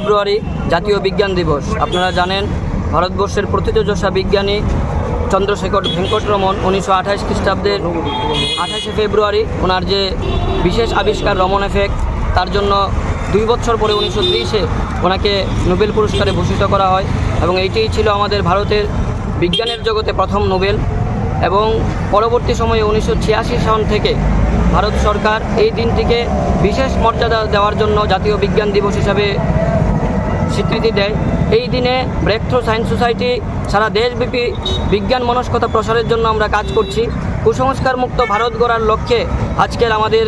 ফেব্রুয়ারি জাতীয় বিজ্ঞান দিবস। আপনারা জানেন ভারতবর্ষের প্রথিতযশা বিজ্ঞানী চন্দ্রশেখর ভেঙ্কটরমন 1928 খ্রিস্টাব্দের 28শে ফেব্রুয়ারি ওনার যে বিশেষ আবিষ্কার রমন এফেক্ট, তার জন্য 2 বছর পরে 1930-এ ওনাকে নোবেল পুরস্কারে ভূষিত করা হয় এবং এইটিই ছিল আমাদের ভারতের বিজ্ঞানের জগতে প্রথম নোবেল। এবং পরবর্তী সময়ে 1986 সন থেকে ভারত সরকার এই দিনটিকে বিশেষ মর্যাদা দেওয়ার জন্য জাতীয় বিজ্ঞান দিবস হিসাবে স্বীকৃতি দেয়। এই দিনে ব্রেক থ্রু সায়েন্স সোসাইটি সারা দেশব্যাপী বিজ্ঞান মনস্কতা প্রসারের জন্য আমরা কাজ করছি। কুসংস্কার মুক্ত ভারত গড়ার লক্ষ্যে আজকের আমাদের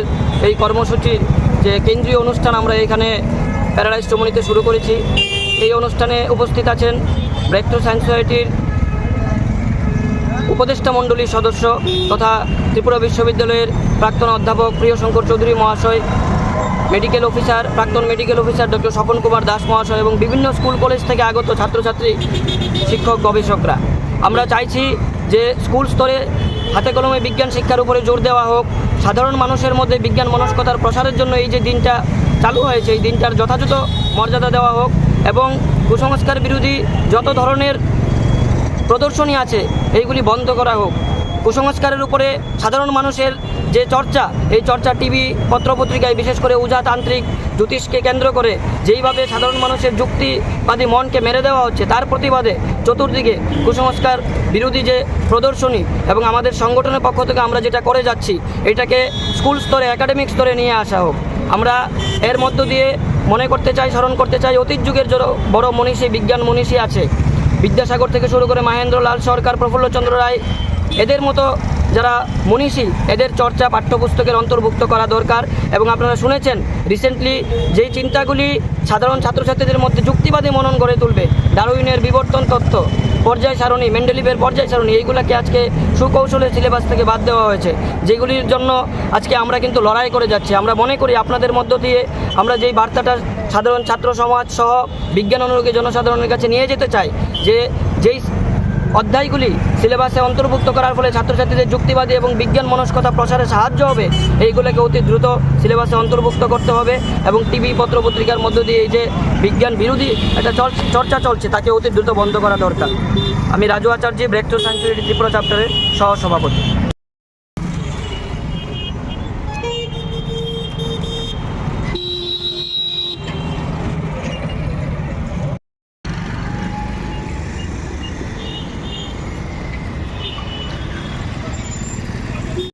এই কর্মসূচির যে কেন্দ্রীয় অনুষ্ঠান আমরা এখানে প্যারাডাইস চৌমুহনীতে শুরু করেছি। এই অনুষ্ঠানে উপস্থিত আছেন ব্রেক থ্রু সায়েন্স সোসাইটির উপদেষ্টা মণ্ডলীর সদস্য তথা ত্রিপুরা বিশ্ববিদ্যালয়ের প্রাক্তন অধ্যাপক প্রিয়শঙ্কর চৌধুরী মহাশয়, মেডিকেল অফিসার প্রাক্তন medical officer doctor Swapan Kumar Das মহাশয় এবং বিভিন্ন স্কুল কলেজ থেকে আগত ছাত্রছাত্রী, শিক্ষক, গবেষকরা। আমরা চাইছি যে স্কুল স্তরে হাতে কলমে বিজ্ঞান শিক্ষার উপরে জোর দেওয়া হোক। সাধারণ মানুষের মধ্যে বিজ্ঞান মনস্কতার প্রসারের জন্য এই যে দিনটা চালু হয়েছে, এই দিনটার যথাযথ মর্যাদা দেওয়া হোক এবং কুসংস্কার বিরোধী যত ধরনের প্রদর্শনী আছে এইগুলি বন্ধ করা হোক। কুসংস্কারের উপরে সাধারণ মানুষের যে চর্চা, এই চর্চা টিভি পত্রপত্রিকায় বিশেষ করে উজাতান্ত্রিক জ্যোতিষকে কেন্দ্র করে যেইভাবে সাধারণ মানুষের যুক্তিবাদী মনকে মেরে দেওয়া হচ্ছে, তার প্রতিবাদে চতুর্দিকে কুসংস্কার বিরোধী যে প্রদর্শনী এবং আমাদের সংগঠনের পক্ষ থেকে আমরা যেটা করে যাচ্ছি, এটাকে স্কুল স্তরে একাডেমিক স্তরে নিয়ে আসা হোক। আমরা এর মধ্য দিয়ে মনে করতে চাই, স্মরণ করতে চাই অতীত যুগের বড় মনীষী, বিজ্ঞান মনীষী আছে, বিদ্যাসাগর থেকে শুরু করে মহেন্দ্রলাল সরকার, প্রফুল্লচন্দ্র রায়, এদের মতো যারা মনীষী, এদের চর্চা পাঠ্যপুস্তকের অন্তর্ভুক্ত করা দরকার। এবং আপনারা শুনেছেন রিসেন্টলি যেই চিন্তাগুলি সাধারণ ছাত্রছাত্রীদের মধ্যে যুক্তিবাদী মনন গড়ে তুলবে, ডারউইনের বিবর্তন তত্ত্ব, পর্যায় সারণী, মেন্ডেলিভের পর্যায় সারণী, এইগুলোকে আজকে সুকৌশলে সিলেবাস থেকে বাদ দেওয়া হয়েছে, যেগুলির জন্য আজকে আমরা কিন্তু লড়াই করে যাচ্ছি। আমরা মনে করি আপনাদের মধ্য দিয়ে আমরা যেই বার্তাটা সাধারণ ছাত্র সমাজ সহ বিজ্ঞান অনুরাগী জনসাধারণের কাছে নিয়ে যেতে চাই, যে যেই অধ্যায়গুলি সিলেবাসে অন্তর্ভুক্ত করার ফলে ছাত্রছাত্রীদের যুক্তিবাদী এবং বিজ্ঞান মনস্কতা প্রসারে সাহায্য হবে, এইগুলোকে অতি দ্রুত সিলেবাসে অন্তর্ভুক্ত করতে হবে এবং টিভি পত্রপত্রিকার মধ্য দিয়ে এই যে বিজ্ঞান বিরোধী একটা চর্চা চলছে, তাকে অতি দ্রুত বন্ধ করা দরকার। আমি Raju Acharya, breakthrough science society Tripura চ্যাপ্টারের সহসভাপতি।